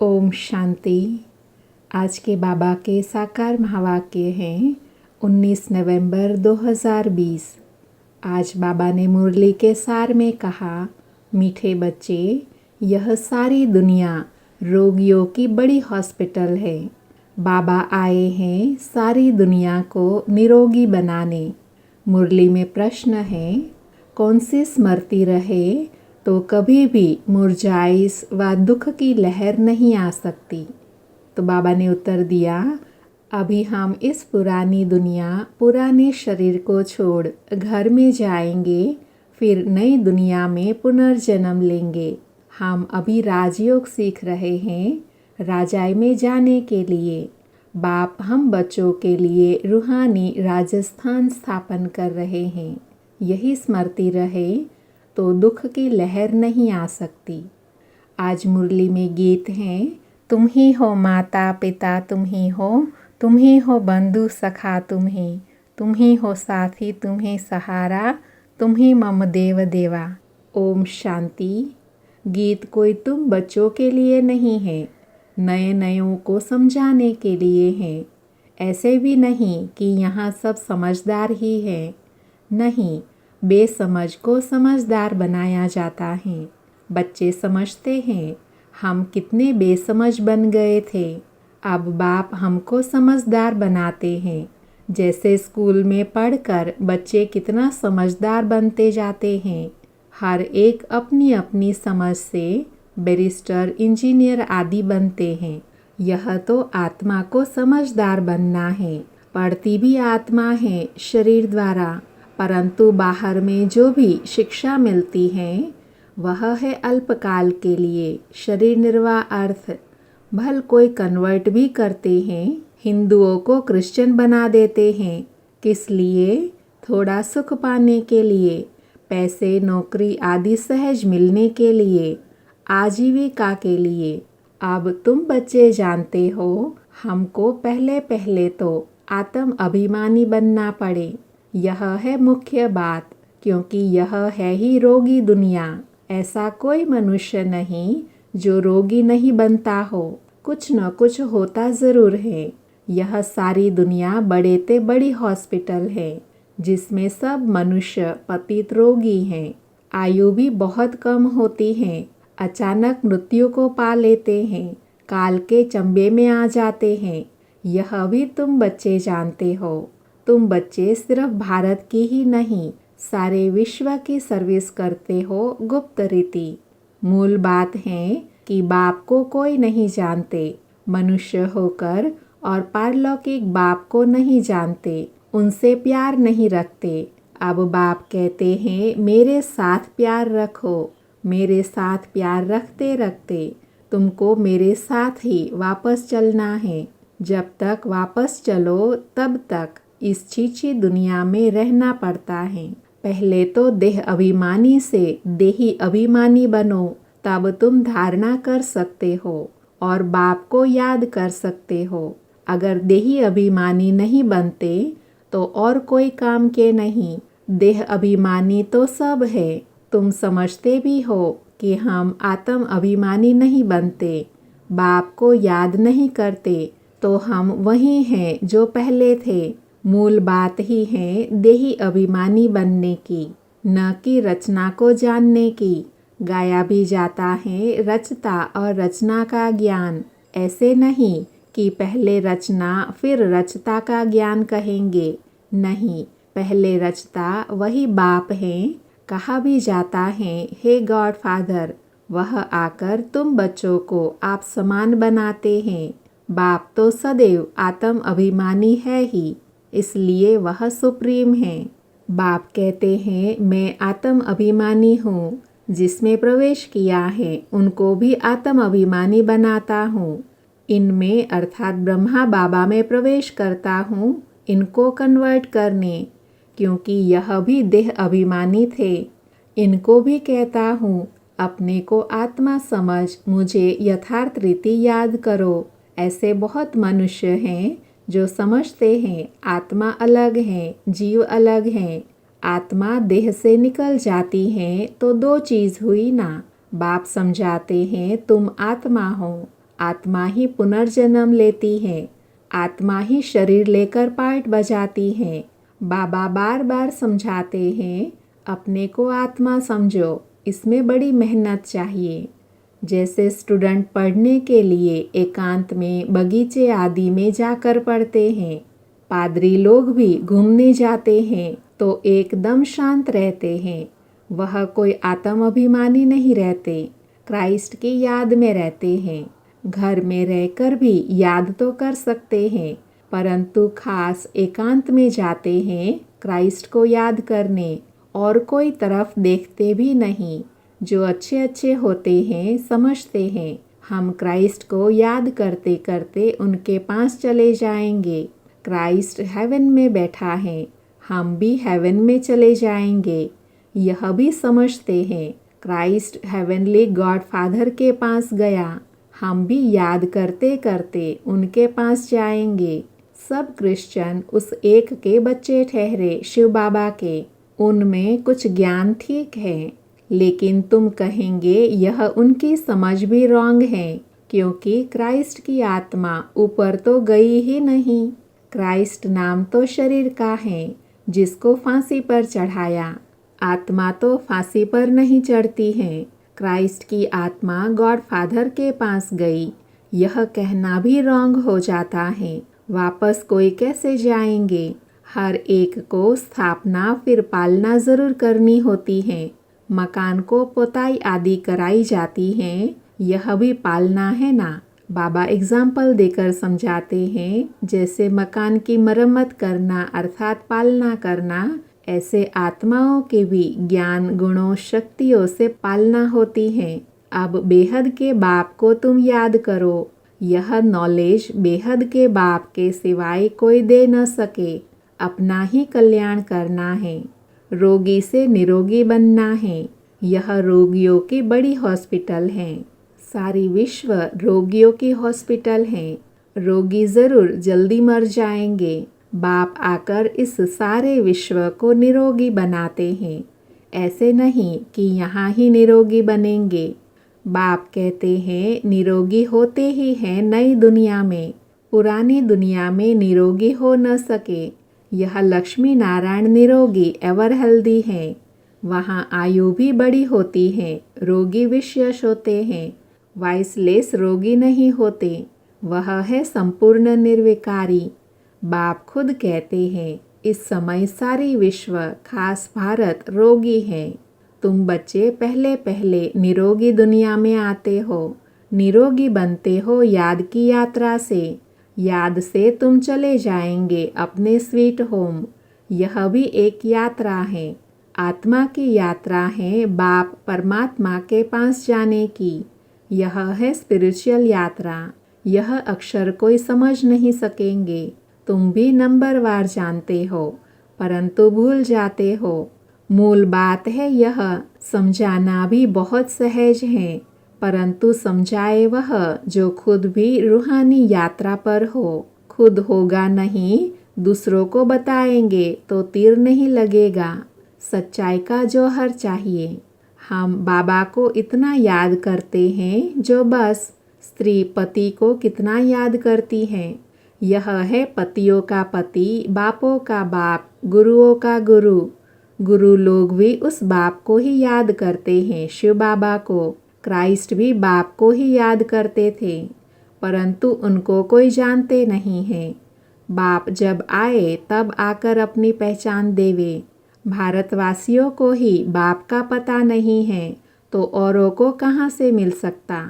ओम शांति। आज के बाबा के साकार महावाक्य हैं 19 नवंबर 2020। आज बाबा ने मुरली के सार में कहा, मीठे बच्चे, यह सारी दुनिया रोगियों की बड़ी हॉस्पिटल है। बाबा आए हैं सारी दुनिया को निरोगी बनाने। मुरली में प्रश्न है, कौन सी स्मृति रहे तो कभी भी मुरझाइश व दुख की लहर नहीं आ सकती। तो बाबा ने उत्तर दिया, अभी हम इस पुरानी दुनिया, पुराने शरीर को छोड़ घर में जाएंगे, फिर नई दुनिया में पुनर्जन्म लेंगे। हम अभी राजयोग सीख रहे हैं राजाई में जाने के लिए। बाप हम बच्चों के लिए रूहानी राजस्थान स्थापन कर रहे हैं। यही स्मृति रहे तो दुख की लहर नहीं आ सकती। आज मुरली में गीत हैं, तुम ही हो माता पिता, तुम ही हो बंधु सखा, तुम ही हो साथी, तुम ही सहारा, तुम ही मम देव देवा। ओम शांति। गीत कोई तुम बच्चों के लिए नहीं है, नए नयों को समझाने के लिए है। ऐसे भी नहीं कि यहाँ सब समझदार ही है। नहीं, बेसमझ को समझदार बनाया जाता है। बच्चे समझते हैं हम कितने बेसमझ बन गए थे। अब बाप हमको समझदार बनाते हैं। जैसे स्कूल में पढ़कर बच्चे कितना समझदार बनते जाते हैं। हर एक अपनी अपनी समझ से बैरिस्टर, इंजीनियर आदि बनते हैं। यह तो आत्मा को समझदार बनना है। पढ़ती भी आत्मा है शरीर द्वारा, परंतु बाहर में जो भी शिक्षा मिलती है वह है अल्पकाल के लिए। शरीर निर्वाह अर्थ भल कोई कन्वर्ट भी करते हैं, हिंदुओं को क्रिश्चियन बना देते हैं। किस लिए? थोड़ा सुख पाने के लिए, पैसे, नौकरी आदि सहज मिलने के लिए, आजीविका के लिए। अब तुम बच्चे जानते हो, हमको पहले पहले तो आत्म अभिमानी बनना पड़े। यह है मुख्य बात, क्योंकि यह है ही रोगी दुनिया। ऐसा कोई मनुष्य नहीं जो रोगी नहीं बनता हो। कुछ न कुछ होता ज़रूर है। यह सारी दुनिया बड़े ते बड़ी हॉस्पिटल है, जिसमें सब मनुष्य पतित रोगी हैं। आयु भी बहुत कम होती है। अचानक मृत्यु को पा लेते हैं, काल के चंबे में आ जाते हैं। यह भी तुम बच्चे जानते हो। तुम बच्चे सिर्फ भारत की ही नहीं, सारे विश्व की सर्विस करते हो गुप्त रीति। मूल बात है कि बाप को कोई नहीं जानते। मनुष्य होकर और पारलौकिक बाप को नहीं जानते, उनसे प्यार नहीं रखते। अब बाप कहते हैं, मेरे साथ प्यार रखो। मेरे साथ प्यार रखते रखते तुमको मेरे साथ ही वापस चलना है। जब तक वापस चलो तब तक इस छीछी दुनिया में रहना पड़ता है। पहले तो देह अभिमानी से देही अभिमानी बनो, तब तुम धारणा कर सकते हो और बाप को याद कर सकते हो। अगर देही अभिमानी नहीं बनते तो और कोई काम के नहीं। देह अभिमानी तो सब है। तुम समझते भी हो कि हम आत्म अभिमानी नहीं बनते, बाप को याद नहीं करते, तो हम वही हैं जो पहले थे। मूल बात ही है देही अभिमानी बनने की, न कि रचना को जानने की। गाया भी जाता है रचता और रचना का ज्ञान। ऐसे नहीं कि पहले रचना फिर रचता का ज्ञान कहेंगे। नहीं, पहले रचता वही बाप है। कहा भी जाता है, हे गॉड फादर, वह आकर तुम बच्चों को आप समान बनाते हैं। बाप तो सदैव आत्म अभिमानी है ही, इसलिए वह सुप्रीम है। बाप कहते हैं, मैं आत्म अभिमानी हूँ। जिसमें प्रवेश किया है उनको भी आत्म अभिमानी बनाता हूँ। इनमें अर्थात ब्रह्मा बाबा में प्रवेश करता हूँ, इनको कन्वर्ट करने, क्योंकि यह भी देह अभिमानी थे। इनको भी कहता हूँ, अपने को आत्मा समझ मुझे यथार्थ रीति याद करो। ऐसे बहुत मनुष्य हैं जो समझते हैं आत्मा अलग है, जीव अलग है। आत्मा देह से निकल जाती है तो दो चीज़ हुई ना। बाप समझाते हैं तुम आत्मा हो, आत्मा ही पुनर्जन्म लेती है, आत्मा ही शरीर लेकर पार्ट बजाती है। बाबा बार बार समझाते हैं, अपने को आत्मा समझो, इसमें बड़ी मेहनत चाहिए। जैसे स्टूडेंट पढ़ने के लिए एकांत में बगीचे आदि में जाकर पढ़ते हैं, पादरी लोग भी घूमने जाते हैं तो एकदम शांत रहते हैं। वह कोई आत्म अभिमानी नहीं रहते, क्राइस्ट की याद में रहते हैं। घर में रहकर भी याद तो कर सकते हैं, परंतु खास एकांत में जाते हैं क्राइस्ट को याद करने, और कोई तरफ देखते भी नहीं। जो अच्छे अच्छे होते हैं समझते हैं हम क्राइस्ट को याद करते करते उनके पास चले जाएंगे। क्राइस्ट हेवन में बैठा है, हम भी हेवन में चले जाएंगे। यह भी समझते हैं क्राइस्ट हेवनली गॉड फादर के पास गया, हम भी याद करते करते उनके पास जाएंगे। सब क्रिश्चियन उस एक के बच्चे ठहरे शिव बाबा के। उनमें कुछ ज्ञान ठीक है, लेकिन तुम कहेंगे यह उनकी समझ भी रॉन्ग है, क्योंकि क्राइस्ट की आत्मा ऊपर तो गई ही नहीं। क्राइस्ट नाम तो शरीर का है जिसको फांसी पर चढ़ाया, आत्मा तो फांसी पर नहीं चढ़ती है। क्राइस्ट की आत्मा गॉड फादर के पास गई, यह कहना भी रॉन्ग हो जाता है। वापस कोई कैसे जाएंगे? हर एक को स्थापना फिर पालना ज़रूर करनी होती है। मकान को पोताई आदि कराई जाती है, यह भी पालना है ना। बाबा एग्जाम्पल देकर समझाते हैं, जैसे मकान की मरम्मत करना अर्थात पालना करना, ऐसे आत्माओं के भी ज्ञान गुणों शक्तियों से पालना होती है। अब बेहद के बाप को तुम याद करो। यह नॉलेज बेहद के बाप के सिवाय कोई दे न सके। अपना ही कल्याण करना है, रोगी से निरोगी बनना है। यह रोगियों की बड़ी हॉस्पिटल है, सारी विश्व रोगियों की हॉस्पिटल है। रोगी ज़रूर जल्दी मर जाएंगे, बाप आकर इस सारे विश्व को निरोगी बनाते हैं। ऐसे नहीं कि यहाँ ही निरोगी बनेंगे। बाप कहते हैं निरोगी होते ही हैं नई दुनिया में, पुरानी दुनिया में निरोगी हो न सके। यह लक्ष्मी नारायण निरोगी एवर हेल्दी है, वहाँ आयु भी बड़ी होती है, रोगी विशेष होते हैं। वाइसलेस रोगी नहीं होते, वह है संपूर्ण निर्विकारी। बाप खुद कहते हैं इस समय सारी विश्व खास भारत रोगी है। तुम बच्चे पहले पहले निरोगी दुनिया में आते हो, निरोगी बनते हो याद की यात्रा से। याद से तुम चले जाएंगे अपने स्वीट होम। यह भी एक यात्रा है, आत्मा की यात्रा है बाप परमात्मा के पास जाने की। यह है स्पिरिचुअल यात्रा। यह अक्षर कोई समझ नहीं सकेंगे। तुम भी नंबरवार जानते हो, परंतु भूल जाते हो। मूल बात है यह, समझाना भी बहुत सहज है, परंतु समझाए वह जो खुद भी रूहानी यात्रा पर हो। खुद होगा नहीं, दूसरों को बताएंगे तो तीर नहीं लगेगा। सच्चाई का जौहर चाहिए। हम बाबा को इतना याद करते हैं जो बस। स्त्री पति को कितना याद करती है। यह है पतियों का पति, बापों का बाप, गुरुओं का गुरु। गुरु लोग भी उस बाप को ही याद करते हैं, शिव बाबा को। क्राइस्ट भी बाप को ही याद करते थे, परंतु उनको कोई जानते नहीं है। बाप जब आए तब आकर अपनी पहचान देवे। भारतवासियों को ही बाप का पता नहीं है, तो औरों को कहाँ से मिल सकता।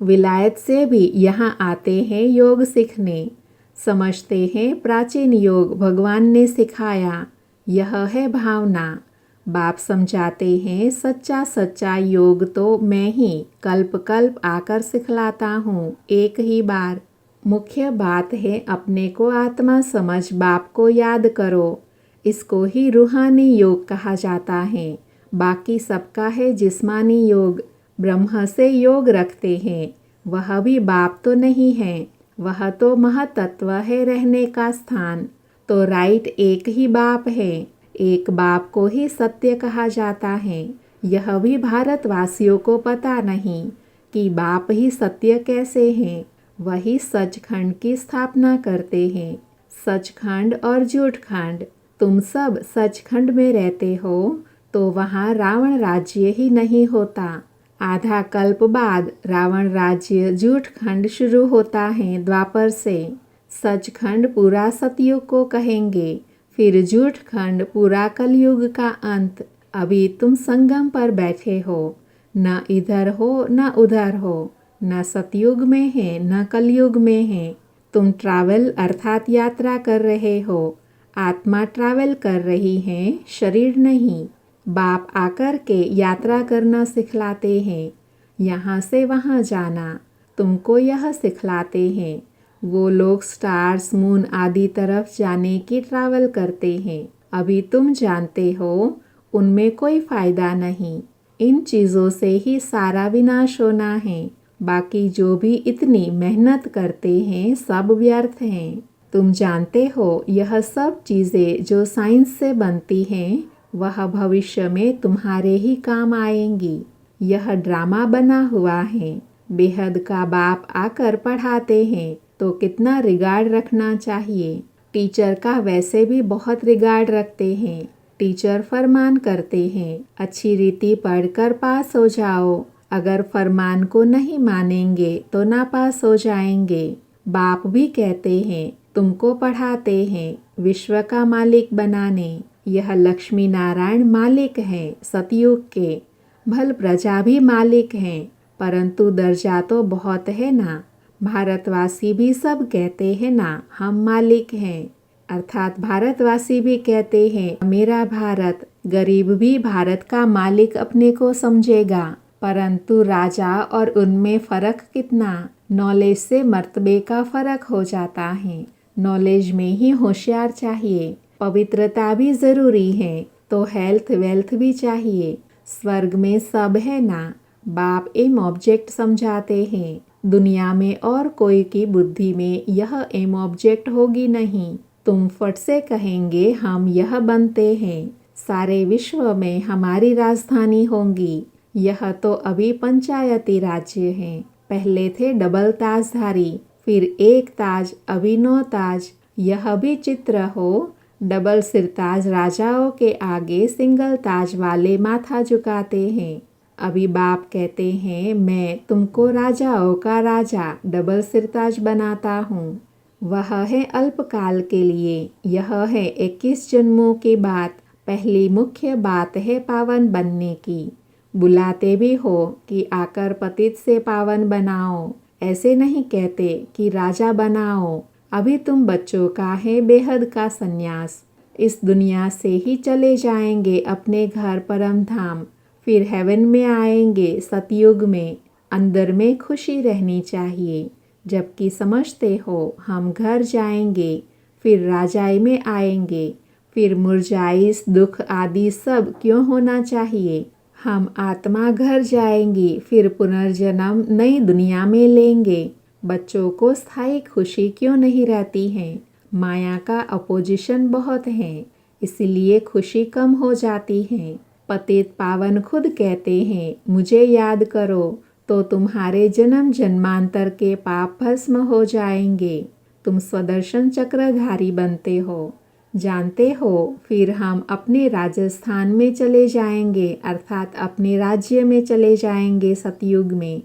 विलायत से भी यहाँ आते हैं योग सीखने, समझते हैं प्राचीन योग भगवान ने सिखाया। यह है भावना। बाप समझाते हैं सच्चा सच्चा योग तो मैं ही कल्प कल्प आकर सिखलाता हूँ, एक ही बार। मुख्य बात है अपने को आत्मा समझ बाप को याद करो। इसको ही रूहानी योग कहा जाता है। बाकी सबका है जिस्मानी योग। ब्रह्म से योग रखते हैं, वह भी बाप तो नहीं है, वह तो महतत्व है रहने का स्थान। तो राइट एक ही बाप है, एक बाप को ही सत्य कहा जाता है। यह भी भारतवासियों को पता नहीं। कि बाप ही सत्य कैसे हैं, वही सचखंड की स्थापना करते हैं। सचखंड और झूठखंड, तुम सब सचखंड में रहते हो तो वहाँ रावण राज्य ही नहीं होता। आधा कल्प बाद रावण राज्य झूठखंड शुरू होता है द्वापर से। सचखंड पूरा सतयुग को कहेंगे, फिर झूठखंड पूरा कलयुग का अंत। अभी तुम संगम पर बैठे हो, न इधर हो न उधर हो, न सतयुग में है न कलयुग में है। तुम ट्रैवल अर्थात यात्रा कर रहे हो। आत्मा ट्रैवल कर रही है, शरीर नहीं। बाप आकर के यात्रा करना सिखलाते हैं, यहाँ से वहाँ जाना तुमको यह सिखलाते हैं। वो लोग स्टार्स, मून आदि तरफ जाने की ट्रैवल करते हैं। अभी तुम जानते हो उनमें कोई फायदा नहीं। इन चीज़ों से ही सारा विनाश होना है। बाकी जो भी इतनी मेहनत करते हैं सब व्यर्थ हैं। तुम जानते हो यह सब चीज़ें जो साइंस से बनती हैं वह भविष्य में तुम्हारे ही काम आएंगी। यह ड्रामा बना हुआ है। बेहद का बाप आकर पढ़ाते हैं तो कितना रिगार्ड रखना चाहिए। टीचर का वैसे भी बहुत रिगार्ड रखते हैं। टीचर फरमान करते हैं, अच्छी रीति पढ़कर पास हो जाओ। अगर फरमान को नहीं मानेंगे तो नापास हो जाएंगे। बाप भी कहते हैं, तुमको पढ़ाते हैं विश्व का मालिक बनाने। यह लक्ष्मी नारायण मालिक हैं सतयुग के। भल प्रजा भी मालिक हैं, परंतु दर्जा तो बहुत है ना। भारतवासी भी सब कहते हैं ना हम मालिक हैं, अर्थात भारतवासी भी कहते हैं मेरा भारत। गरीब भी भारत का मालिक अपने को समझेगा, परंतु राजा और उनमें फ़र्क कितना। नॉलेज से मर्तबे का फ़र्क हो जाता है। नॉलेज में ही होशियार चाहिए। पवित्रता भी ज़रूरी है तो हेल्थ वेल्थ भी चाहिए। स्वर्ग में सब है ना। बाप एम ऑब्जेक्ट समझाते हैं। दुनिया में और कोई की बुद्धि में यह एम ऑब्जेक्ट होगी नहीं। तुम फट से कहेंगे हम यह बनते हैं, सारे विश्व में हमारी राजधानी होंगी। यह तो अभी पंचायती राज्य है। पहले थे डबल ताजधारी, फिर एक ताज, अभी 9 ताज। यह भी चित्र हो, डबल सिरताज राजाओं के आगे सिंगल ताज वाले माथा झुकाते हैं। अभी बाप कहते हैं मैं तुमको राजाओं का राजा डबल सिरताज बनाता हूँ। वह है अल्पकाल के लिए, यह है 21 जन्मों की बात। पहली मुख्य बात है पावन बनने की। बुलाते भी हो कि आकर पतित से पावन बनाओ, ऐसे नहीं कहते कि राजा बनाओ। अभी तुम बच्चों का है बेहद का सन्यास। इस दुनिया से ही चले जाएंगे अपने घर परम धाम, फिर हेवन में आएंगे सतयुग में। अंदर में खुशी रहनी चाहिए, जबकि समझते हो हम घर जाएंगे, फिर राजाई में आएंगे, फिर मुरझाइश दुख आदि सब क्यों होना चाहिए। हम आत्मा घर जाएंगी, फिर पुनर्जन्म नई दुनिया में लेंगे। बच्चों को स्थायी खुशी क्यों नहीं रहती है। माया का अपोजिशन बहुत है, इसलिए खुशी कम हो जाती है। पतित पावन खुद कहते हैं मुझे याद करो तो तुम्हारे जन्म जन्मांतर के पाप भस्म हो जाएंगे। तुम स्वदर्शन चक्रधारी बनते हो, जानते हो। फिर हम अपने राजस्थान में चले जाएंगे, अर्थात अपने राज्य में चले जाएंगे सतयुग में।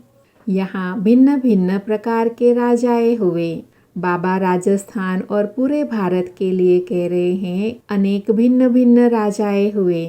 यहाँ भिन्न भिन्न प्रकार के राजाएं हुए। बाबा राजस्थान और पूरे भारत के लिए कह रहे हैं अनेक भिन्न भिन्न राजाएं हुए।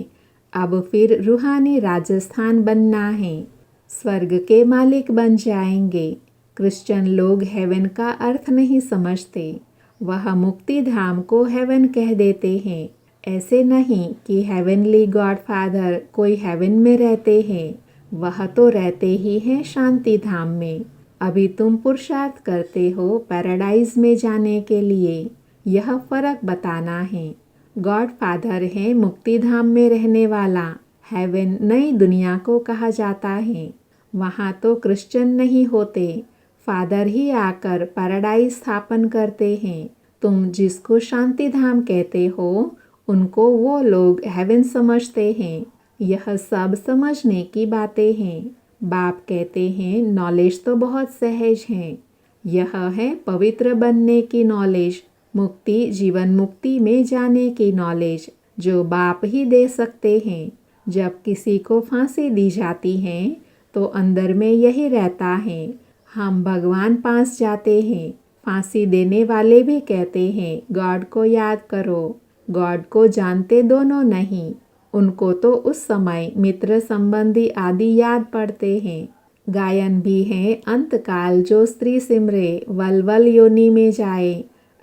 अब फिर रूहानी राजस्थान बनना है, स्वर्ग के मालिक बन जाएंगे। क्रिश्चियन लोग हेवन का अर्थ नहीं समझते, वह मुक्ति धाम को हेवन कह देते हैं। ऐसे नहीं कि हेवनली गॉड फादर कोई हेवन में रहते हैं, वह तो रहते ही हैं शांति धाम में। अभी तुम पुरुषार्थ करते हो पैराडाइज में जाने के लिए, यह फर्क बताना है। गॉड फादर है मुक्ति धाम में रहने वाला, हेवन नई दुनिया को कहा जाता है। वहाँ तो क्रिश्चियन नहीं होते, फादर ही आकर पैराडाइज स्थापन करते हैं। तुम जिसको शांति धाम कहते हो उनको वो लोग हेवन समझते हैं। यह सब समझने की बातें हैं। बाप कहते हैं नॉलेज तो बहुत सहज है, यह है पवित्र बनने की नॉलेज, मुक्ति जीवन मुक्ति में जाने की नॉलेज जो बाप ही दे सकते हैं। जब किसी को फांसी दी जाती है तो अंदर में यही रहता है, हम भगवान पास जाते हैं। फांसी देने वाले भी कहते हैं गॉड को याद करो। गॉड को जानते दोनों नहीं, उनको तो उस समय मित्र संबंधी आदि याद पड़ते हैं। गायन भी है अंतकाल जो स्त्री सिमरे वल योनि में जाए,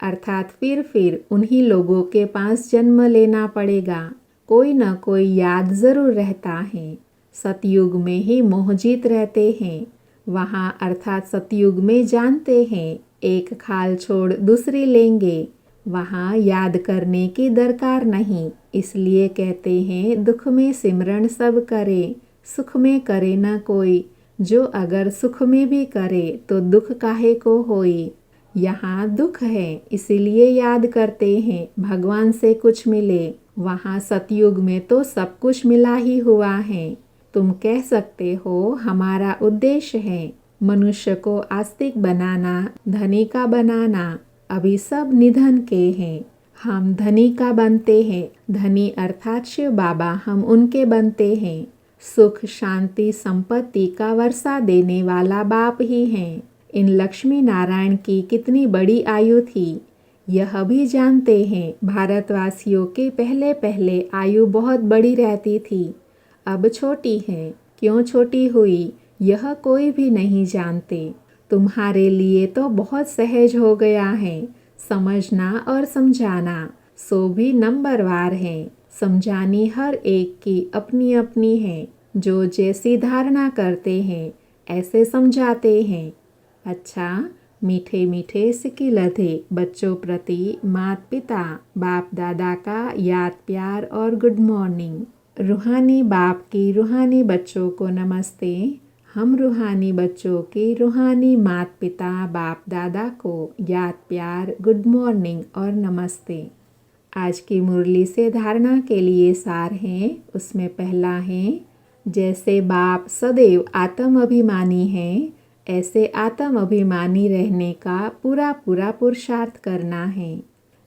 अर्थात फिर उन्हीं लोगों के पास जन्म लेना पड़ेगा। कोई न कोई याद जरूर रहता है। सतयुग में ही मोहजीत रहते हैं, वहाँ अर्थात सतयुग में जानते हैं एक खाल छोड़ दूसरी लेंगे, वहाँ याद करने की दरकार नहीं। इसलिए कहते हैं दुख में सिमरण सब करे, सुख में करे न कोई। जो अगर सुख में भी करे तो दुख काहे को होई। यहाँ दुख है इसीलिए याद करते हैं भगवान से कुछ मिले। वहाँ सतयुग में तो सब कुछ मिला ही हुआ है। तुम कह सकते हो हमारा उद्देश्य है मनुष्य को आस्तिक बनाना, धनी का बनाना। अभी सब निधन के हैं, हम धनी का बनते हैं। धनी अर्थात शिव बाबा, हम उनके बनते हैं। सुख शांति संपत्ति का वर्षा देने वाला बाप ही हैं। इन लक्ष्मी नारायण की कितनी बड़ी आयु थी, यह भी जानते हैं। भारतवासियों के पहले पहले आयु बहुत बड़ी रहती थी, अब छोटी है। क्यों छोटी हुई यह कोई भी नहीं जानते। तुम्हारे लिए तो बहुत सहज हो गया है, समझना और समझाना सो भी नंबरवार है। समझानी हर एक की अपनी अपनी है, जो जैसी धारणा करते हैं ऐसे समझाते हैं। अच्छा, मीठे मीठे सिकिलधे बच्चों प्रति माता पिता बाप दादा का याद प्यार और गुड मॉर्निंग। रूहानी बाप की रूहानी बच्चों को नमस्ते। हम रूहानी बच्चों की रूहानी माता पिता बाप दादा को याद प्यार गुड मॉर्निंग और नमस्ते। आज की मुरली से धारणा के लिए सार हैं। उसमें पहला है, जैसे बाप सदैव आत्म अभिमानी हैं, ऐसे आत्म अभिमानी रहने का पूरा पूरा पुरुषार्थ करना है।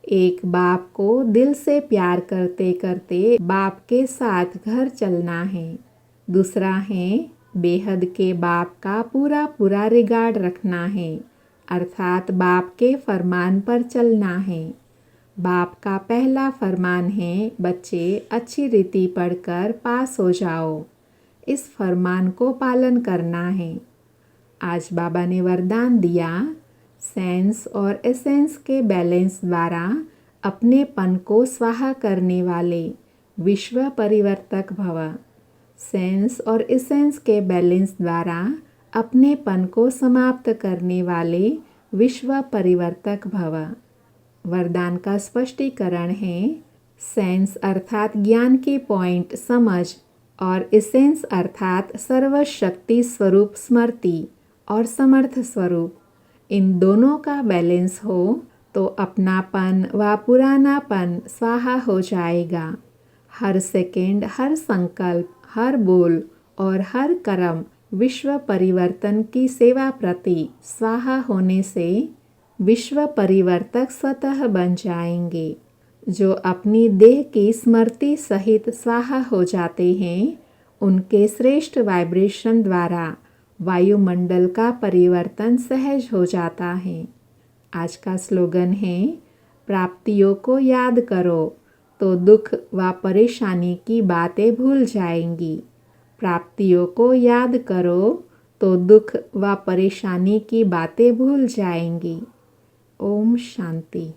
एक बाप को दिल से प्यार करते करते बाप के साथ घर चलना है। दूसरा है, बेहद के बाप का पूरा पूरा रिगार्ड रखना है, अर्थात बाप के फरमान पर चलना है। बाप का पहला फरमान है, बच्चे अच्छी रीति पढ़कर पास हो जाओ। इस फरमान को पालन करना है। आज बाबा ने वरदान दिया, सेंस और एसेंस के बैलेंस द्वारा अपनेपन को स्वाहा करने वाले विश्व परिवर्तक भव। सेंस और एसेंस के बैलेंस द्वारा अपनेपन को समाप्त करने वाले विश्व परिवर्तक भव। वरदान का स्पष्टीकरण है, सेंस अर्थात ज्ञान की पॉइंट समझ और एसेंस अर्थात सर्वशक्ति स्वरूप स्मृति और समर्थ स्वरूप। इन दोनों का बैलेंस हो तो अपनापन व पुरानापन स्वाहा हो जाएगा। हर सेकंड, हर संकल्प, हर बोल और हर कर्म विश्व परिवर्तन की सेवा प्रति स्वाहा होने से विश्व परिवर्तक स्वतः बन जाएंगे। जो अपनी देह की स्मृति सहित स्वाहा हो जाते हैं, उनके श्रेष्ठ वाइब्रेशन द्वारा वायुमंडल का परिवर्तन सहज हो जाता है। आज का स्लोगन है, प्राप्तियों को याद करो तो दुख व परेशानी की बातें भूल जाएंगी। प्राप्तियों को याद करो तो दुख व परेशानी की बातें भूल जाएंगी। ओम शांति।